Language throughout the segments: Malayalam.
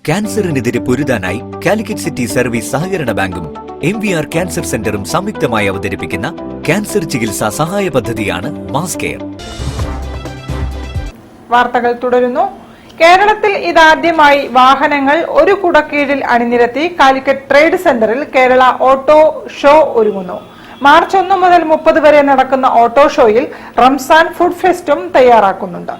ക്യാൻസറിനെതിരെ പൊരുതാനായി കാലിക്കറ്റ് സിറ്റി സർവീസ് സഹകരണ ബാങ്കും MVR ക്യാൻസർ സെന്ററും സംയുക്തമായി അവതരിപ്പിക്കുന്ന ക്യാൻസർ ചികിത്സാ സഹായ പദ്ധതിയാണ് മാസ് കെയർ. വാർത്തകൾ തുടരുന്നു. കേരളത്തിൽ ഇതാദ്യമായി വാഹനങ്ങൾ ഒരു കുടക്കീഴിൽ അണിനിരത്തി കാലിക്കറ്റ് ട്രേഡ് സെന്ററിൽ കേരള ഓട്ടോ ഷോ ഒരുങ്ങുന്നു. മാർച്ച് 1 മുതൽ 30 വരെ നടക്കുന്ന ഓട്ടോ ഷോയിൽ റംസാൻ ഫുഡ് ഫെസ്റ്റും തയ്യാറാക്കുന്നുണ്ട്.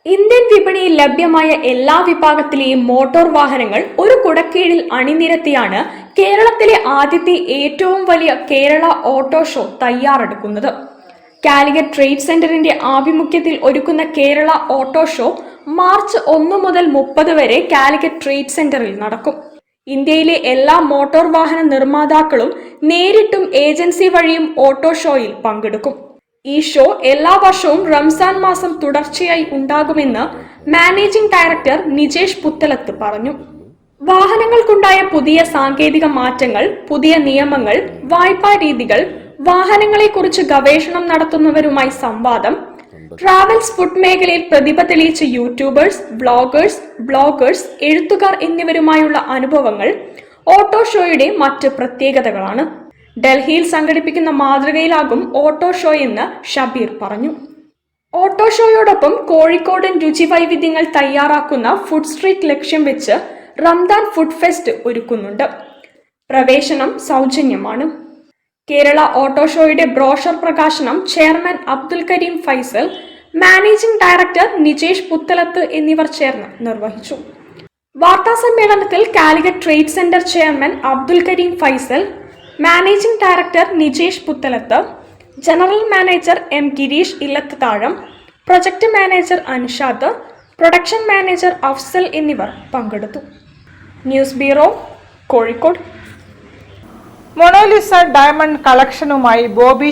ഇന്ത്യൻ വിപണിയിൽ ലഭ്യമായ എല്ലാ വിഭാഗത്തിലെയും മോട്ടോർ വാഹനങ്ങൾ ഒരു കുടക്കീഴിൽ അണിനിരത്തിയാണ് കേരളത്തിലെ ആദ്യത്തെ ഏറ്റവും വലിയ കേരള ഓട്ടോ ഷോ തയ്യാറെടുക്കുന്നത്. കാലിക്കറ്റ് ട്രേഡ് സെന്ററിന്റെ ആഭിമുഖ്യത്തിൽ ഒരുക്കുന്ന കേരള ഓട്ടോ ഷോ മാർച്ച് 1 മുതൽ 30 വരെ കാലിക്കറ്റ് ട്രേഡ് സെന്ററിൽ നടക്കും. ഇന്ത്യയിലെ എല്ലാ മോട്ടോർ വാഹന നിർമ്മാതാക്കളും നേരിട്ടും ഏജൻസി വഴിയും ഓട്ടോ ഷോയിൽ പങ്കെടുക്കും. ഈ ഷോ എല്ലാ വർഷവും റംസാൻ മാസം തുടർച്ചയായി ഉണ്ടാകുമെന്ന് മാനേജിംഗ് ഡയറക്ടർ നിജേഷ് പുത്തലത്ത് പറഞ്ഞു. വാഹനങ്ങൾക്കുണ്ടായ പുതിയ സാങ്കേതിക മാറ്റങ്ങൾ, പുതിയ നിയമങ്ങൾ, വായ്പാ രീതികൾ, വാഹനങ്ങളെക്കുറിച്ച് ഗവേഷണം നടത്തുന്നവരുമായി സംവാദം, ട്രാവൽസ്, ഫുഡ് മേഖലയിൽ പ്രതിഭ തെളിയിച്ച യൂട്യൂബേഴ്സ്, ബ്ലോഗേഴ്സ്, എഴുത്തുകാർ എന്നിവരുമായുള്ള അനുഭവങ്ങൾ ഓട്ടോ ഷോയുടെ മറ്റ് പ്രത്യേകതകളാണ്. ഡൽഹിയിൽ സംഘടിപ്പിക്കുന്ന മാതൃകയിലാകും ഓട്ടോ ഷോ എന്ന് ഷബീർ പറഞ്ഞു. ഓട്ടോ ഷോയോടൊപ്പം കോഴിക്കോടൻ രുചി വൈവിധ്യങ്ങൾ തയ്യാറാക്കുന്ന ഫുഡ് സ്ട്രീറ്റ് ലക്ഷ്യം വെച്ച് റംദാൻ ഫുഡ് ഫെസ്റ്റ് ഒരുക്കുന്നുണ്ട്. പ്രവേശനം സൗജന്യമാണ്. കേരള ഓട്ടോ ഷോയുടെ ബ്രോഷർ പ്രകാശനം chairman Abdul Karim Faisal, managing director Nijesh Puthalath എന്നിവർ ചേർന്ന് നിർവഹിച്ചു. വാർത്താ സമ്മേളനത്തിൽ Calicut trade centre chairman Abdul Karim Faisal, managing director Nijesh Puthalath, general manager M Girish Illath Thazham, project manager Anshad, production manager Afsal എന്നിവർ പങ്കെടുത്തു. News bureau, Kozhikode. Monalisa diamond കളക്ഷനുമായി ബോബി